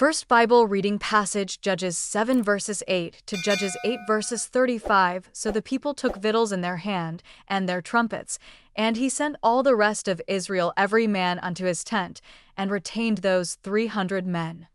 First Bible reading passage, Judges 7 verses 8 to Judges 8 verses 35. So the people took victuals in their hand, and their trumpets, and he sent all the rest of Israel every man unto his tent, and retained those 300 men.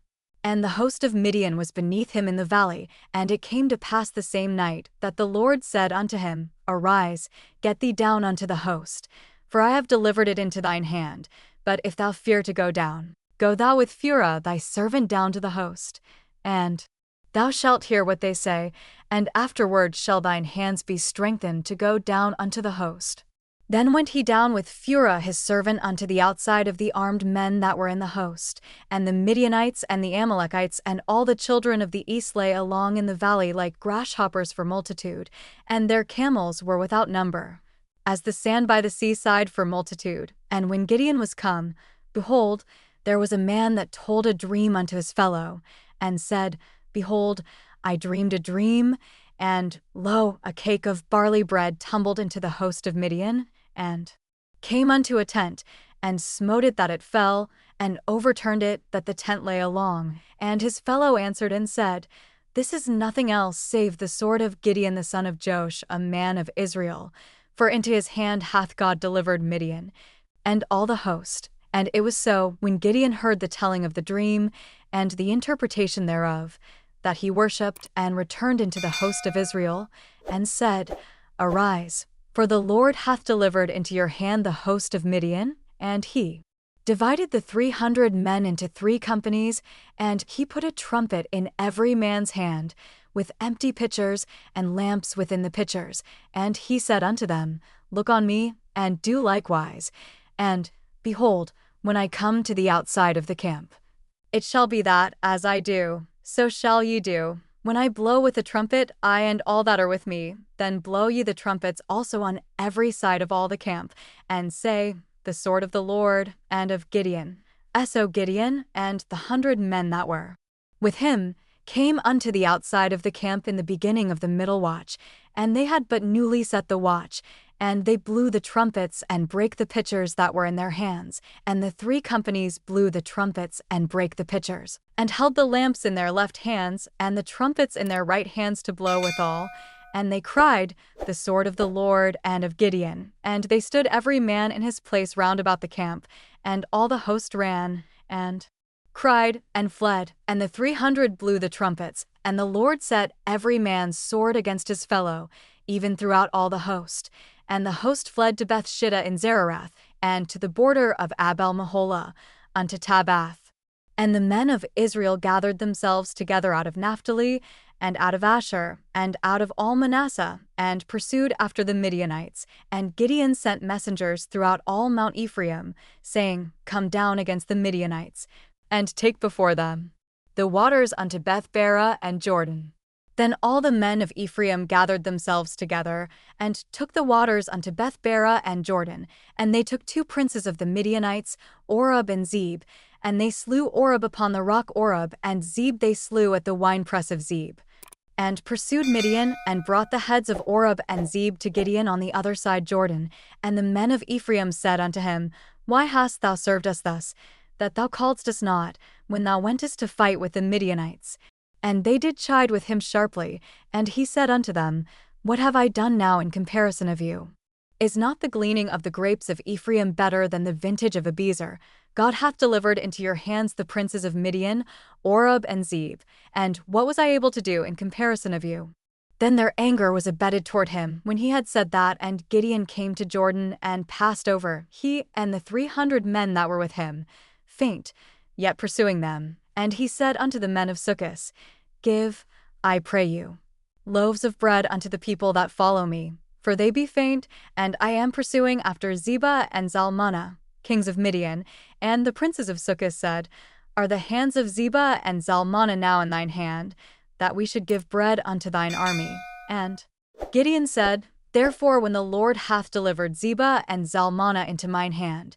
And the host of Midian was beneath him in the valley, and it came to pass the same night, that the Lord said unto him, Arise, get thee down unto the host, for I have delivered it into thine hand. But if thou fear to go down, go thou with Phurah thy servant down to the host, and thou shalt hear what they say, and afterward shall thine hands be strengthened to go down unto the host. Then went he down with Phurah his servant unto the outside of the armed men that were in the host, and the Midianites and the Amalekites and all the children of the east lay along in the valley like grasshoppers for multitude, and their camels were without number, as the sand by the seaside for multitude. And when Gideon was come, behold, there was a man that told a dream unto his fellow, and said, Behold, I dreamed a dream, and, lo, a cake of barley bread tumbled into the host of Midian, and came unto a tent, and smote it that it fell, and overturned it that the tent lay along. And his fellow answered and said, This is nothing else save the sword of Gideon the son of Joash, a man of Israel, for into his hand hath God delivered Midian, and all the host. And it was so, when Gideon heard the telling of the dream, and the interpretation thereof, that he worshipped, and returned into the host of Israel, and said, Arise, for the Lord hath delivered into your hand the host of Midian. And he divided the 300 men into 3 companies, and he put a trumpet in every man's hand, with empty pitchers and lamps within the pitchers. And he said unto them, Look on me, and do likewise. And, behold, when I come to the outside of the camp, it shall be that, as I do, so shall ye do. When I blow with the trumpet, I and all that are with me, then blow ye the trumpets also on every side of all the camp, and say, The sword of the Lord, and of Gideon. So Gideon, and the 100 men that were with him, came unto the outside of the camp in the beginning of the middle watch, and they had but newly set the watch, and they blew the trumpets and brake the pitchers that were in their hands, and the 3 companies blew the trumpets and brake the pitchers, and held the lamps in their left hands, and the trumpets in their right hands to blow withal. And they cried, The sword of the Lord, and of Gideon. And they stood every man in his place round about the camp, and all the host ran, and cried, and fled. And the 300 blew the trumpets, and the Lord set every man's sword against his fellow, even throughout all the host. And the host fled to Bethshittah in Zererath, and to the border of Abel-Meholah, unto Tabbath. And the men of Israel gathered themselves together out of Naphtali, and out of Asher, and out of all Manasseh, and pursued after the Midianites. And Gideon sent messengers throughout all Mount Ephraim, saying, Come down against the Midianites, and take before them the waters unto Beth-barah and Jordan. Then all the men of Ephraim gathered themselves together, and took the waters unto Beth-barah and Jordan. And they took 2 princes of the Midianites, Oreb and Zeb, and they slew Oreb upon the rock Oreb, and Zeb they slew at the winepress of Zeb. And pursued Midian, and brought the heads of Oreb and Zeb to Gideon on the other side Jordan. And the men of Ephraim said unto him, Why hast thou served us thus, that thou calledst us not, when thou wentest to fight with the Midianites? And they did chide with him sharply, and he said unto them, What have I done now in comparison of you? Is not the gleaning of the grapes of Ephraim better than the vintage of Abiezer? God hath delivered into your hands the princes of Midian, Oreb and Zeb, and what was I able to do in comparison of you? Then their anger was abated toward him when he had said that, and Gideon came to Jordan and passed over, he and the 300 men that were with him, faint, yet pursuing them. And he said unto the men of Succoth, Give, I pray you, loaves of bread unto the people that follow me, for they be faint, and I am pursuing after Zebah and Zalmunna, kings of Midian. And the princes of Succoth said, Are the hands of Zebah and Zalmunna now in thine hand, that we should give bread unto thine army? And Gideon said, Therefore when the Lord hath delivered Zebah and Zalmunna into mine hand,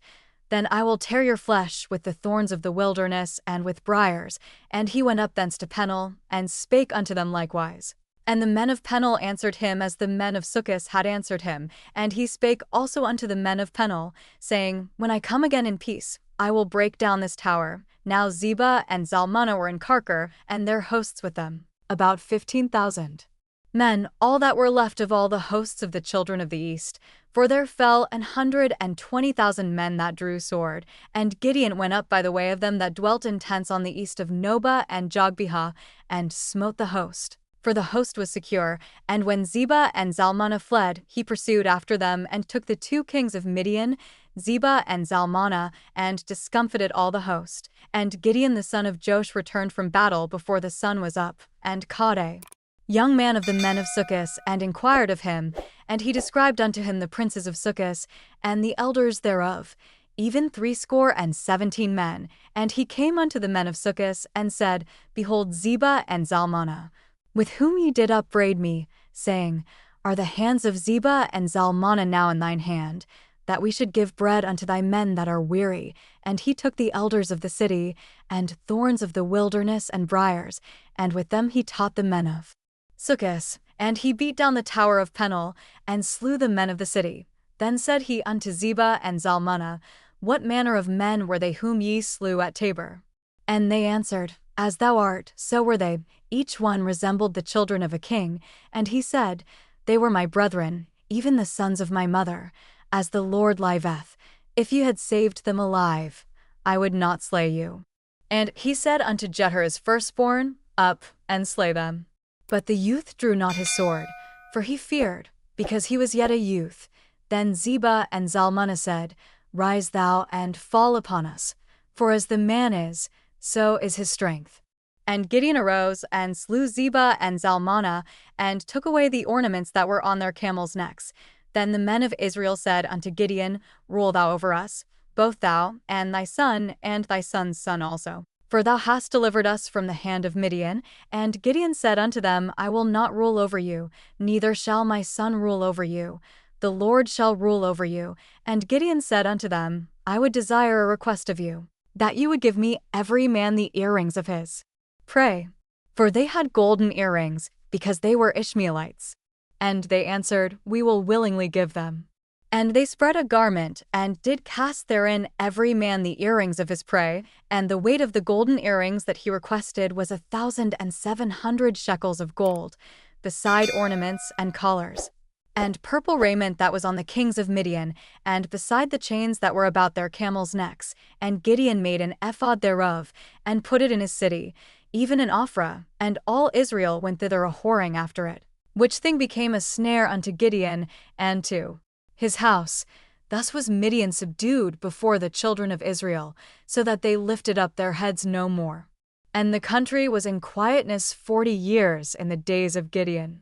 then I will tear your flesh with the thorns of the wilderness and with briars. And he went up thence to Peniel, and spake unto them likewise. And the men of Peniel answered him as the men of Succoth had answered him. And he spake also unto the men of Peniel, saying, When I come again in peace, I will break down this tower, Now Zebah and Zalmunna were in Karkar, and their hosts with them, about 15,000 men, all that were left of all the hosts of the children of the east. For there fell 120,000 men that drew sword, and Gideon went up by the way of them that dwelt in tents on the east of Nobah and Jogbehah, and smote the host. For the host was secure, and when Zebah and Zalmunna fled, he pursued after them, and took the 2 kings of Midian, Zebah and Zalmunna, and discomfited all the host. And Gideon the son of Joash returned from battle before the sun was up, and caught a young man of the men of Succos, and inquired of him, and he described unto him the princes of Succos, and the elders thereof, even 70 men. And he came unto the men of Succos, and said, Behold Zebah and Zalmunna, with whom ye did upbraid me, saying, Are the hands of Zebah and Zalmunna now in thine hand, that we should give bread unto thy men that are weary? And he took the elders of the city, and thorns of the wilderness and briars, and with them he taught the men of Succos, and he beat down the tower of Peniel, and slew the men of the city. Then said he unto Zebah and Zalmunna, What manner of men were they whom ye slew at Tabor? And they answered, As thou art, so were they. Each one resembled the children of a king. And he said, They were my brethren, even the sons of my mother. As the Lord liveth, if ye had saved them alive, I would not slay you. And he said unto Jether his firstborn, Up, and slay them. But the youth drew not his sword, for he feared, because he was yet a youth. Then Zebah and Zalmunna said, Rise thou, and fall upon us, for as the man is, so is his strength. And Gideon arose, and slew Zebah and Zalmunna, and took away the ornaments that were on their camels' necks. Then the men of Israel said unto Gideon, Rule thou over us, both thou, and thy son, and thy son's son also. For thou hast delivered us from the hand of Midian. And Gideon said unto them, I will not rule over you, neither shall my son rule over you. The Lord shall rule over you. And Gideon said unto them, I would desire a request of you, that you would give me every man the earrings of his prey. For they had golden earrings, because they were Ishmaelites. And they answered, We will willingly give them. And they spread a garment, and did cast therein every man the earrings of his prey, and the weight of the golden earrings that he requested was 1,700 shekels of gold, beside ornaments and collars, and purple raiment that was on the kings of Midian, and beside the chains that were about their camels' necks. And Gideon made an ephod thereof, and put it in his city, even in Ophrah, and all Israel went thither a-whoring after it, which thing became a snare unto Gideon, and to his house. Thus was Midian subdued before the children of Israel, so that they lifted up their heads no more. And the country was in quietness 40 years in the days of Gideon.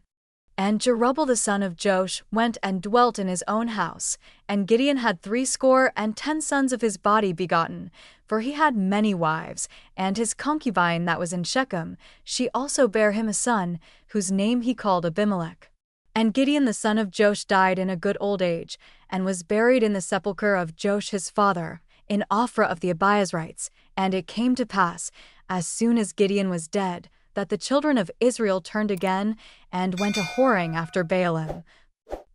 And Jerubbaal the son of Joash went and dwelt in his own house, and Gideon had 70 sons of his body begotten, for he had many wives, and his concubine that was in Shechem, she also bare him a son, whose name he called Abimelech. And Gideon the son of Joash died in a good old age, and was buried in the sepulchre of Joash his father, in Ophrah of the Abiezrites. And it came to pass, as soon as Gideon was dead, that the children of Israel turned again, and went a-whoring after Baalim,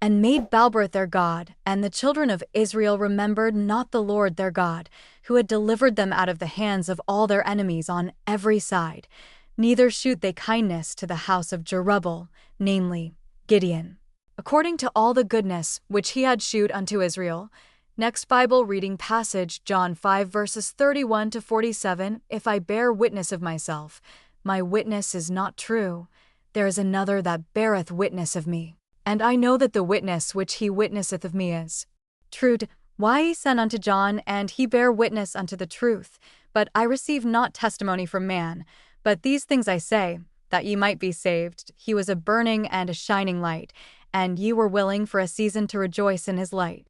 and made Baalberith their god. And the children of Israel remembered not the Lord their God, who had delivered them out of the hands of all their enemies on every side. Neither shewed they kindness to the house of Jerubbaal, namely, Gideon, according to all the goodness which he had shewed unto Israel. Next Bible reading passage, John 5 verses 31 to 47. If I bear witness of myself, my witness is not true. There is another that beareth witness of me, and I know that the witness which he witnesseth of me is true. Why he sent unto John, and he bare witness unto the truth. But I receive not testimony from man. But these things I say, that ye might be saved. He was a burning and a shining light, and ye were willing for a season to rejoice in his light.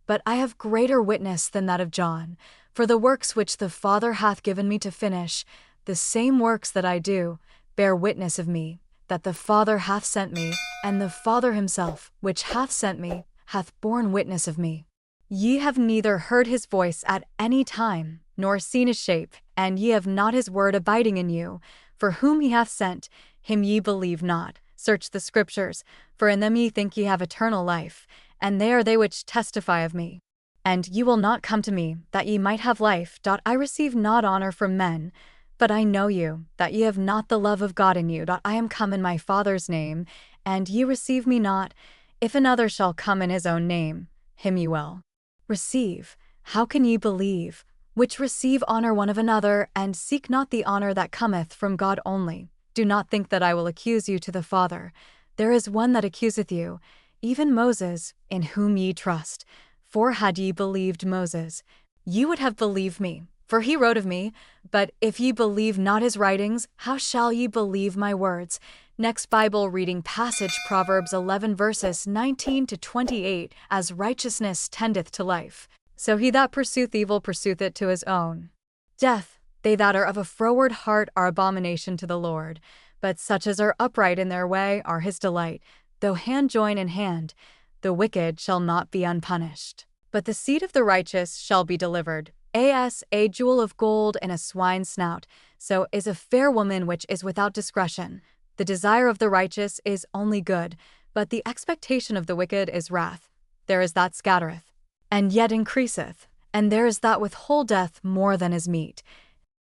But I have greater witness than that of John, for the works which the Father hath given me to finish, the same works that I do, bear witness of me, that the Father hath sent me, and the Father himself, which hath sent me, hath borne witness of me. Ye have neither heard his voice at any time, nor seen his shape, and ye have not his word abiding in you. For whom he hath sent, him ye believe not. Search the Scriptures, for in them ye think ye have eternal life, and they are they which testify of me. And ye will not come to me, that ye might have life. I receive not honor from men, but I know you, that ye have not the love of God in you. I am come in my Father's name, and ye receive me not. If another shall come in his own name, him ye will receive. How can ye believe, which receive honor one of another, and seek not the honor that cometh from God only? Do not think that I will accuse you to the Father. There is one that accuseth you, even Moses, in whom ye trust. For had ye believed Moses, ye would have believed me, for he wrote of me. But if ye believe not his writings, how shall ye believe my words? Next Bible reading passage, Proverbs 11 verses 19 to 28. As righteousness tendeth to life, so he that pursueth evil pursueth it to his own death. They that are of a froward heart are abomination to the Lord, but such as are upright in their way are his delight. Though hand join in hand, the wicked shall not be unpunished, but the seed of the righteous shall be delivered. As a jewel of gold in a swine's snout, so is a fair woman which is without discretion. The desire of the righteous is only good, but the expectation of the wicked is wrath. There is that scattereth, and yet increaseth, and there is that withholdeth more than is meet.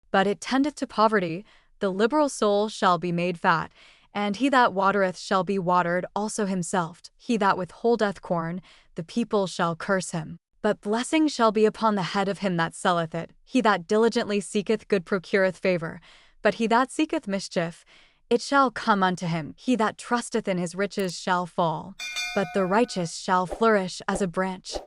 But it tendeth to poverty. The liberal soul shall be made fat, and he that watereth shall be watered also himself. He that withholdeth corn, the people shall curse him. But blessing shall be upon the head of him that selleth it. He that diligently seeketh good procureth favor, but he that seeketh mischief, it shall come unto him. He that trusteth in his riches shall fall, but the righteous shall flourish as a branch.